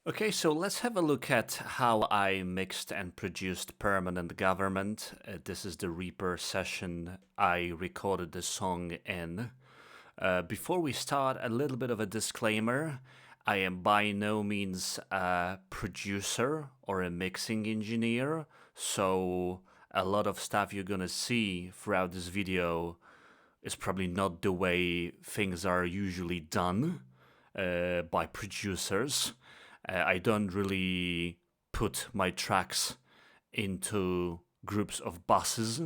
Okay, so let's have a look at how I mixed and produced Permanent Government. This is the Reaper session I recorded the song in. Before we start, a little bit of a disclaimer. I am by no means a producer or a mixing engineer, so a lot of stuff you're gonna see throughout this video is probably not the way things are usually done by producers. I don't really put my tracks into groups of buses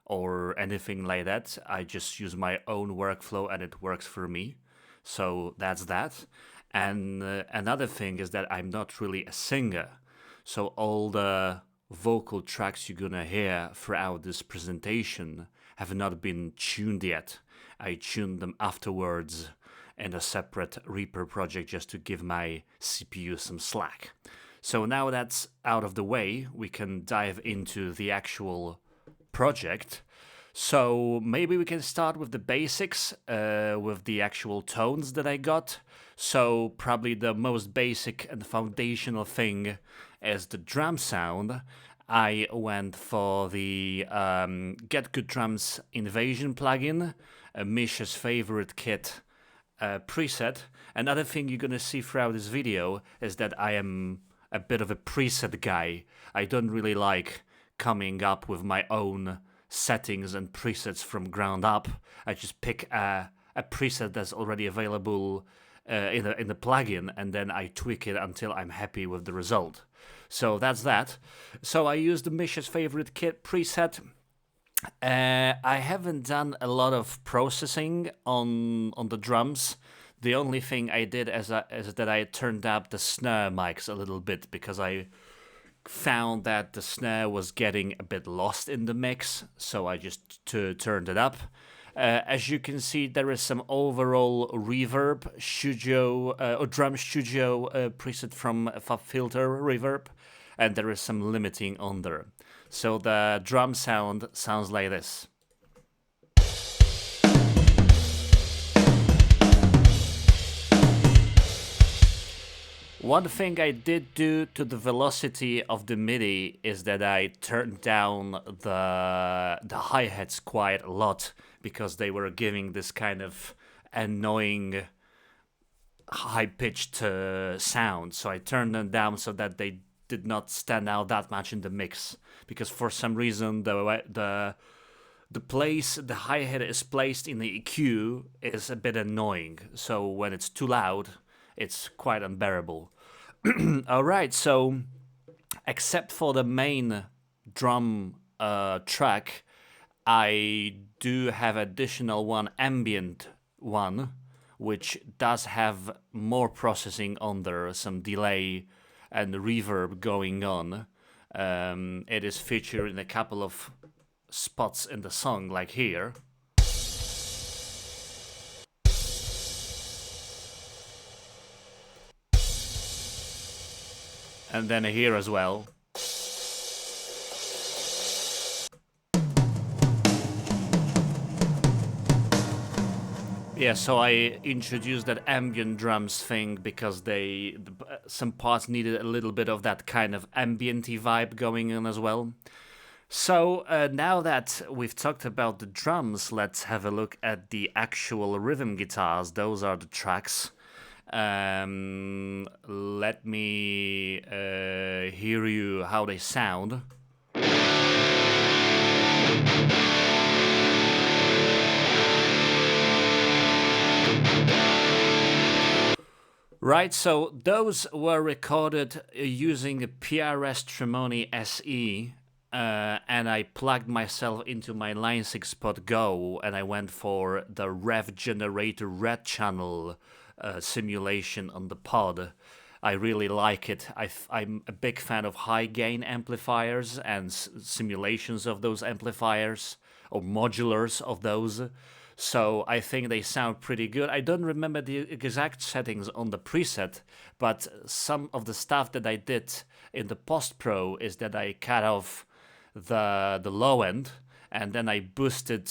or anything like that. I just use my own workflow and it works for me. So that's that. And another thing is that I'm not really a singer. So all the vocal tracks you're gonna hear throughout this presentation have not been tuned yet. I tuned them afterwards in a separate Reaper project just to give my CPU some slack. So now that's out of the way, we can dive into the actual project. So maybe we can start with the basics, with the actual tones that I got. So probably the most basic and foundational thing is the drum sound. I went for the Get Good Drums Invasion plugin, Misha's favorite kit preset. Another thing you're gonna see throughout this video is that I am a bit of a preset guy. I don't really like coming up with my own settings and presets from ground up. I just pick a preset that's already available in the plugin, and then I tweak it until I'm happy with the result. So that's that. So I used the Misha's favorite kit preset. I haven't done a lot of processing on the drums. The only thing I did is that I turned up the snare mics a little bit because I found that the snare was getting a bit lost in the mix, so I just turned it up. As you can see, there is some overall reverb studio or drum studio preset from FabFilter Reverb, and there is some limiting on there. So the drum sound sounds like this. One thing I did do to the velocity of the MIDI is that I turned down the hi-hats quite a lot because they were giving this kind of annoying high-pitched sound. So I turned them down so that they did not stand out that much in the mix, because for some reason the place the hi-hat is placed in the EQ is a bit annoying. So when it's too loud, it's quite unbearable. All right, so except for the main drum track, I do have additional one ambient one, which does have more processing on there, some delay and reverb going on. It is featured in a couple of spots in the song, like here. And then here as well. Yeah, so I introduced that ambient drums thing because some parts needed a little bit of that kind of ambienty vibe going on as well. So now that we've talked about the drums, let's have a look at the actual rhythm guitars. Those are the tracks. Let me hear you how they sound. Right, so those were recorded using a PRS Tremoni SE, and I plugged myself into my Line 6 Pod Go, and I went for the Rev Generator Red Channel simulation on the pod. I really like it. I'm a big fan of high gain amplifiers and simulations of those amplifiers, or modulars of those. So I think they sound pretty good. I don't remember the exact settings on the preset, but some of the stuff that I did in the post-pro is that I cut off the low end, and then I boosted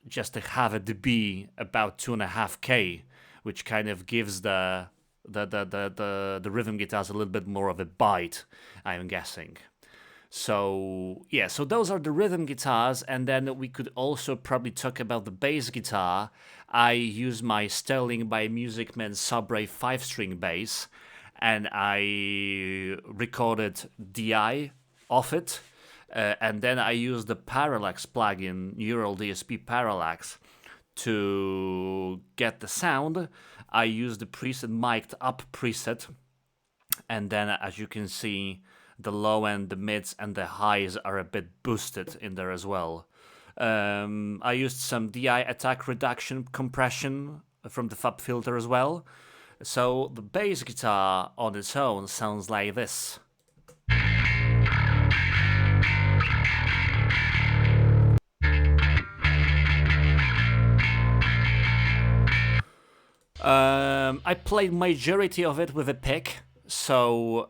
just to have a dB about 2.5K, which kind of gives the The rhythm guitar has a little bit more of a bite, I'm guessing. So yeah, so those are the rhythm guitars, and then we could also probably talk about the bass guitar. I use my Sterling by Music Man Subray 5-string bass, and I recorded DI off it, and then I used the Parallax plugin, Neural DSP Parallax, to get the sound. I used the preset mic'd up preset, and then as you can see, the low end, the mids, and the highs are a bit boosted in there as well. I used some DI attack reduction compression from the FAB filter as well. So the bass guitar on its own sounds like this. I played majority of it with a pick, so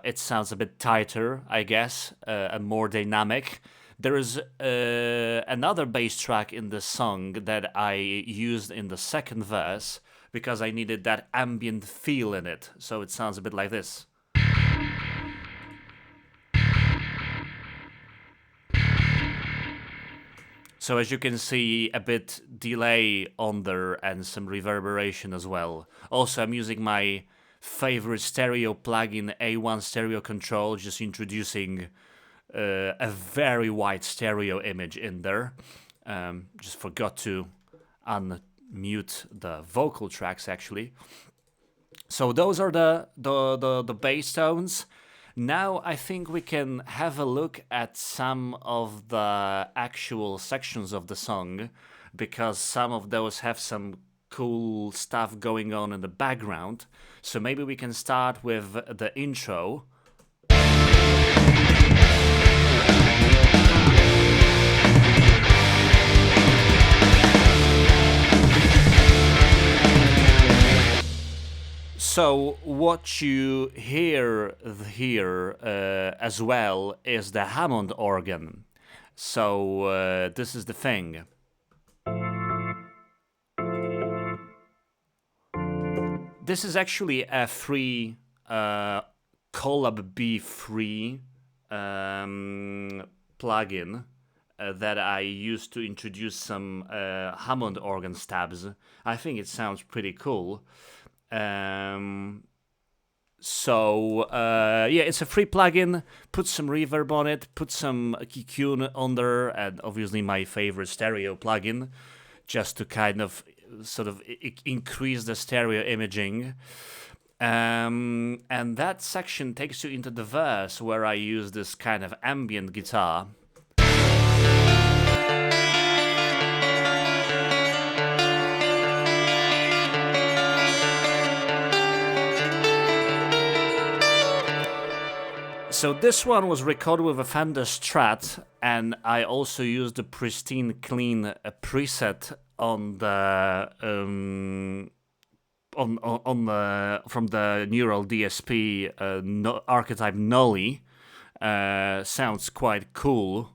it sounds a bit tighter, I guess, and more dynamic. There is another bass track in the song that I used in the second verse because I needed that ambient feel in it, so it sounds a bit like this. So as you can see, a bit delay on there and some reverberation as well. Also, I'm using my favorite stereo plugin, A1 Stereo Control, just introducing a very wide stereo image in there. Just forgot to unmute the vocal tracks actually. So those are the bass tones. Now I think we can have a look at some of the actual sections of the song, because some of those have some cool stuff going on in the background. So maybe we can start with the intro. So what you hear here as well is the Hammond organ. So this is the thing. This is actually a free Collab B3 plugin that I used to introduce some Hammond organ stabs. I think it sounds pretty cool. Yeah, it's a free plugin. Put some reverb on it, put some EQ on there, and obviously my favorite stereo plugin, just to kind of sort of increase the stereo imaging. And that section takes you into the verse where I use this kind of ambient guitar. So this one was recorded with a Fender Strat, and I also used the pristine clean preset on the from the Neural DSP archetype Nolly. Sounds quite cool.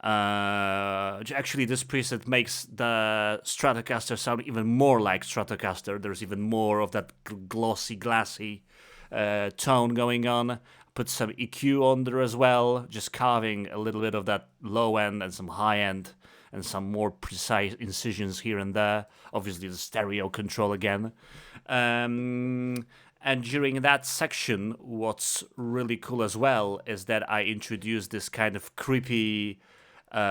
Actually, this preset makes the Stratocaster sound even more like Stratocaster. There's even more of that glossy, glassy tone going on. Put some EQ on there as well, just carving a little bit of that low end and some high end and some more precise incisions here and there. Obviously the stereo control again. And during that section, what's really cool as well is that I introduced this kind of creepy, like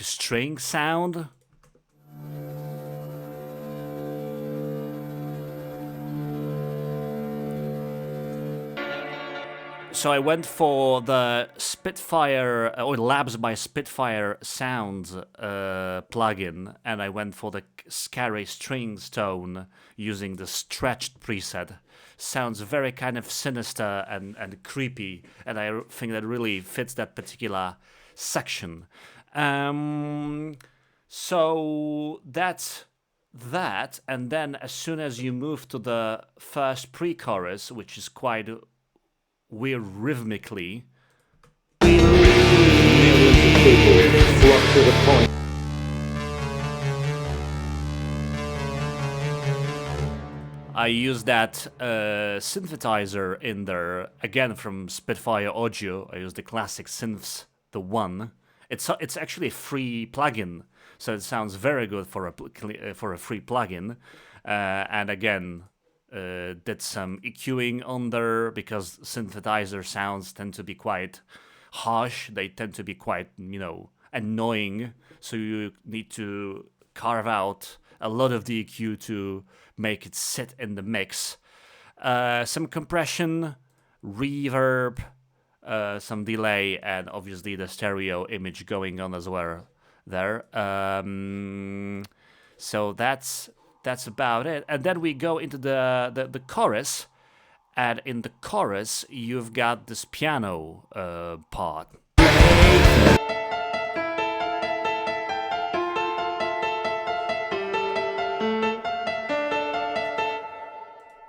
a string sound. So I went for the Spitfire, or Labs by Spitfire Sounds plugin, and I went for the Scary Strings tone using the stretched preset. Sounds very kind of sinister and creepy, and I think that really fits that particular section. So that's that, and then as soon as you move to the first pre-chorus, which is quite weird rhythmically, I used that synthesizer in there again from Spitfire Audio. I used the classic synths, the one. It's actually a free plugin, so it sounds very good for a free plugin. And again, did some EQing on there because synthesizer sounds tend to be quite harsh. They tend to be quite annoying. So you need to carve out a lot of the EQ to make it sit in the mix. Some compression, reverb, some delay, and obviously the stereo image going on as well there. So that's about it. And then we go into the chorus, and in the chorus you've got this piano part.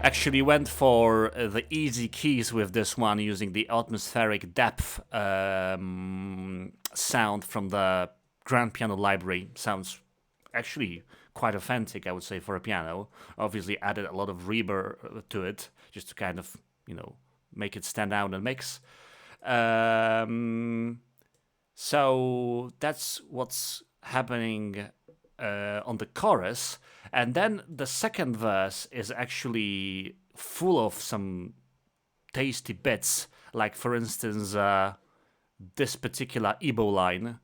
Actually went for the easy keys with this one, using the atmospheric depth sound from the grand piano library. Sounds actually quite authentic, I would say, for a piano. Obviously added a lot of reverb to it, just to kind of, make it stand out in the mix. So that's what's happening on the chorus. And then the second verse is actually full of some tasty bits, like, for instance, this particular Ebo line.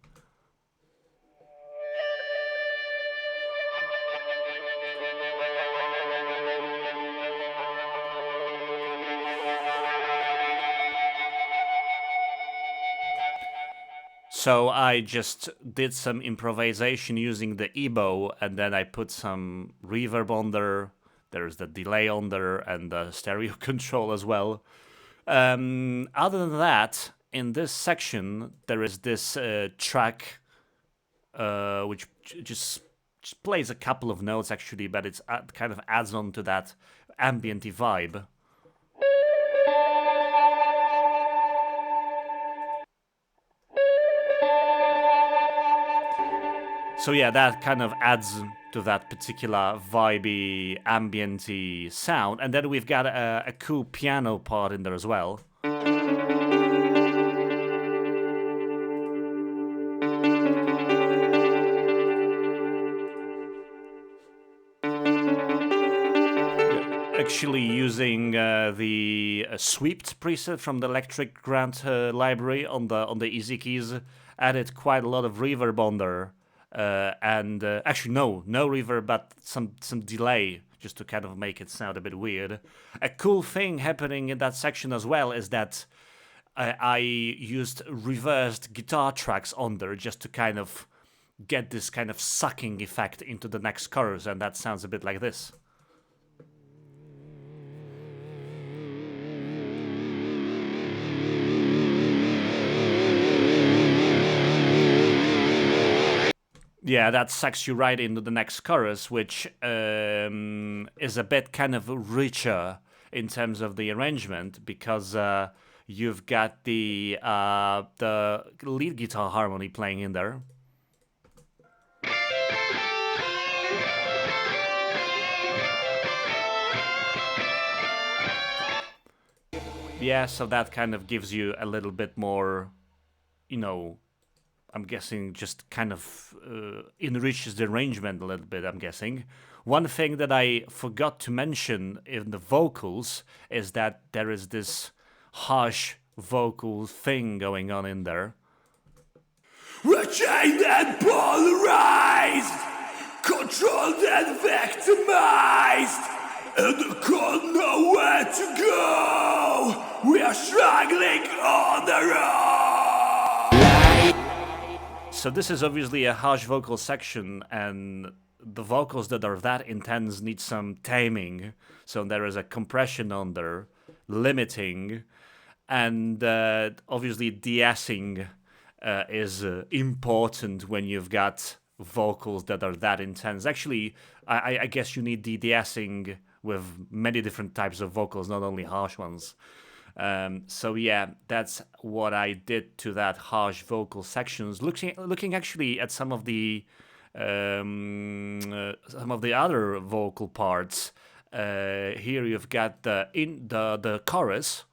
So I just did some improvisation using the Ebo, and then I put some reverb on there. There's the delay on there and the stereo control as well. Other than that, in this section, there is this track which just plays a couple of notes actually, but it's kind of adds on to that ambient vibe. So yeah, that kind of adds to that particular vibey, ambienty sound. And then we've got a cool piano part in there as well. Actually using the swept preset from the Electric Grant library on the easy keys, added quite a lot of reverb on there. And actually no reverb, but some delay, just to kind of make it sound a bit weird. A cool thing happening in that section as well is that I used reversed guitar tracks on there just to kind of get this kind of sucking effect into the next chorus, and that sounds a bit like this. Yeah, that sucks you right into the next chorus, which is a bit kind of richer in terms of the arrangement, because you've got the lead guitar harmony playing in there. Yeah, so that kind of gives you a little bit more, I'm guessing just kind of enriches the arrangement a little bit, I'm guessing. One thing that I forgot to mention in the vocals is that there is this harsh vocal thing going on in there. We're chained and polarized, controlled and victimized, and can't know where to go. We are struggling on our own. So this is obviously a harsh vocal section, and the vocals that are that intense need some taming. So there is a compression on there, limiting, and obviously de-essing is important when you've got vocals that are that intense. Actually, I guess you need de-essing with many different types of vocals, not only harsh ones. So yeah, that's what I did to that harsh vocal sections. Looking actually at some of the other vocal parts, Here you've got the chorus.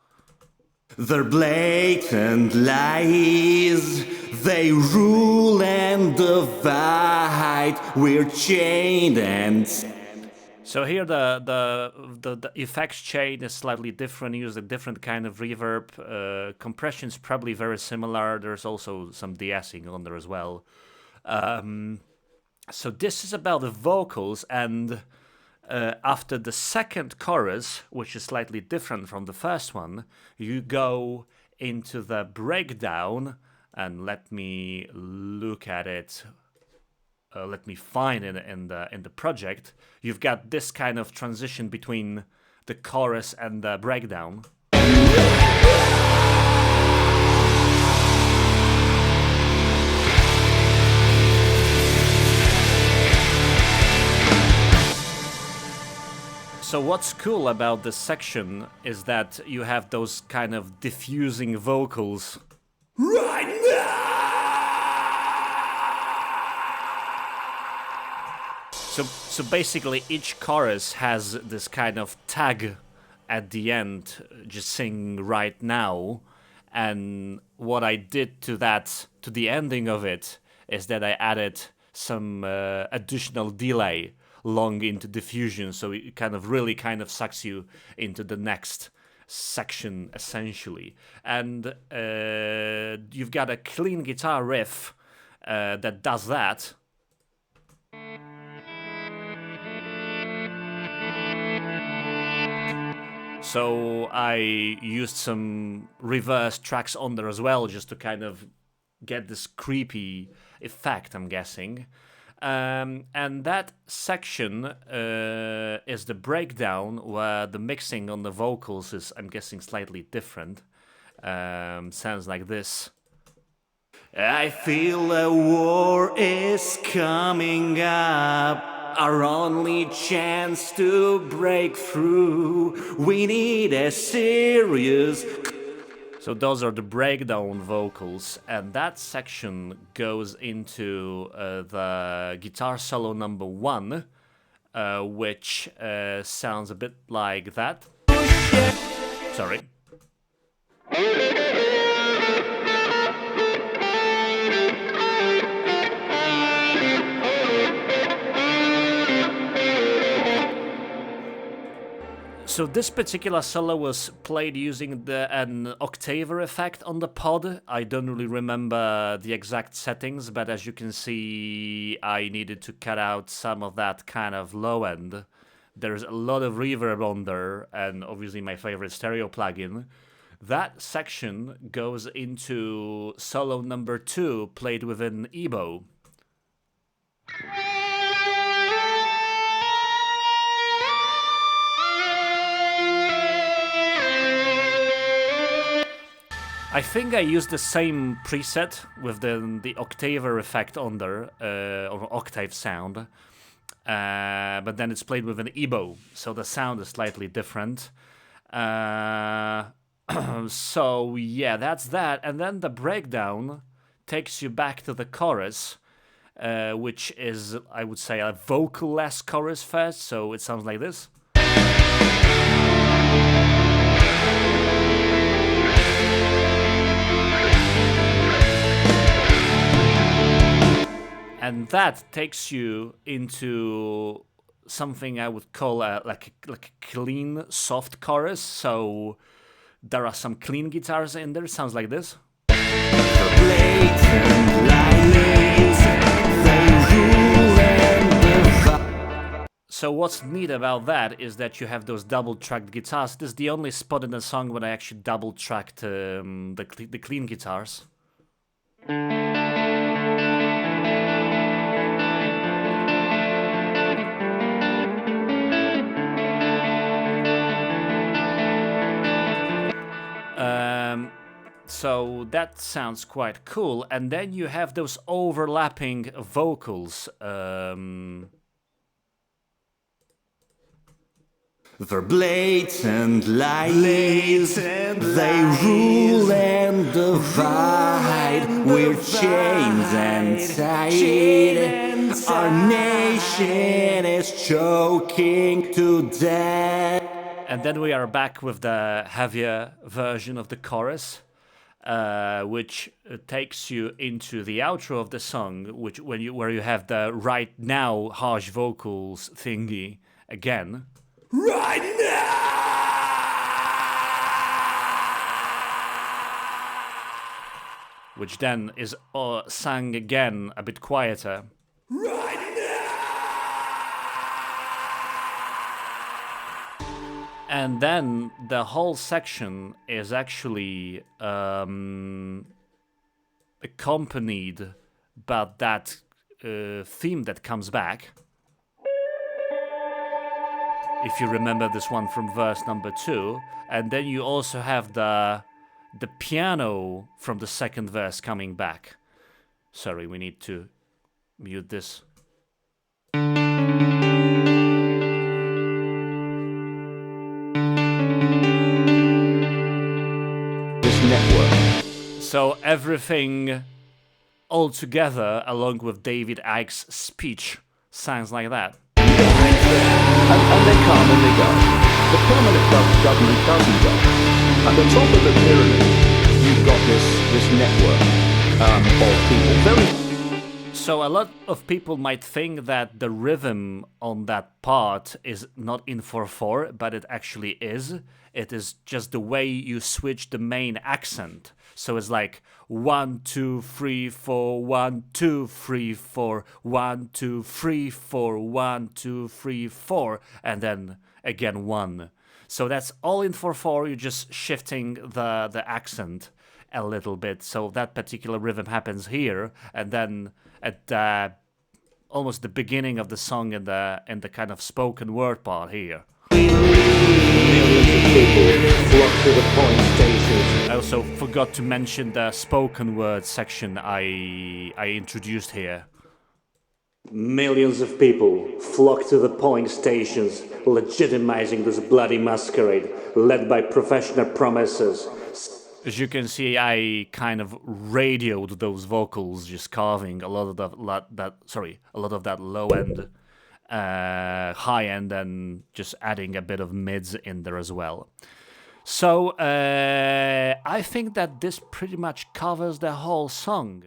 Their blatant lies, they rule and divide. We're chained and So here the effects chain is slightly different, use a different kind of reverb. Compression is probably very similar. There's also some de-essing on there as well. So this is about the vocals, and after the second chorus, which is slightly different from the first one, you go into the breakdown, and let me look at it. Let me find it in the project. You've got this kind of transition between the chorus and the breakdown. So what's cool about this section is that you have those kind of diffusing vocals right now. So basically each chorus has this kind of tag at the end, just sing right now. And what I did to the ending of it, is that I added some additional delay long into diffusion, so it really sucks you into the next section essentially. And you've got a clean guitar riff that does that. So I used some reverse tracks on there as well, just to kind of get this creepy effect, I'm guessing. And that section is the breakdown, where the mixing on the vocals is, I'm guessing, slightly different. Sounds like this. I feel a war is coming up, our only chance to break through. We need a serious... So those are the breakdown vocals, and that section goes into the guitar solo number 1, which sounds a bit like that. Sorry. So this particular solo was played using an octaver effect on the pod. I don't really remember the exact settings, but as you can see, I needed to cut out some of that kind of low end. There's a lot of reverb on there, and obviously my favorite stereo plugin. That section goes into solo number 2, played with an EBow. I think I used the same preset with the octaver effect on there, or octave sound, but then it's played with an EBow, so the sound is slightly different. So yeah, that's that, and then the breakdown takes you back to the chorus, which is, I would say, a vocal-less chorus first, so it sounds like this. And that takes you into something I would call like a clean, soft chorus. So there are some clean guitars in there. It sounds like this. So what's neat about that is that you have those double-tracked guitars. This is the only spot in the song when I actually double-tracked the clean guitars. So that sounds quite cool, and then you have those overlapping vocals. They're blatant lies, they rule and divide. We're chained and tied, Our nation is choking to death. And then we are back with the heavier version of the chorus, which takes you into the outro of the song, where you have the right now harsh vocals thingy again. Right now! Which then is sung again a bit quieter. Right now! And then the whole section is actually accompanied by that theme that comes back. If you remember this one from verse number 2. And then you also have the piano from the second verse coming back. Sorry, we need to mute this. This network. So everything all together, along with David Icke's speech, sounds like that. And they come and they go. The permanent government doesn't go. At the top of the pyramid, you've got this network of people. So a lot of people might think that the rhythm on that part is not in 4/4, but it actually is. It is just the way you switch the main accent. So it's like 1, 2, 3, 4, 1, 2, 3, 4, 1, 2, 3, 4, 1, 2, 3, 4, and then again 1. So that's all in 4/4. You're just shifting the accent a little bit. So that particular rhythm happens here, and then at almost the beginning of the song in the kind of spoken word part here. I also forgot to mention the spoken word section I introduced here. Millions of people flock to the polling stations, legitimizing this bloody masquerade, led by professional promises. As you can see, I kind of radioed those vocals, just carving a lot of that low end, high end, and just adding a bit of mids in there as well. So I think that this pretty much covers the whole song.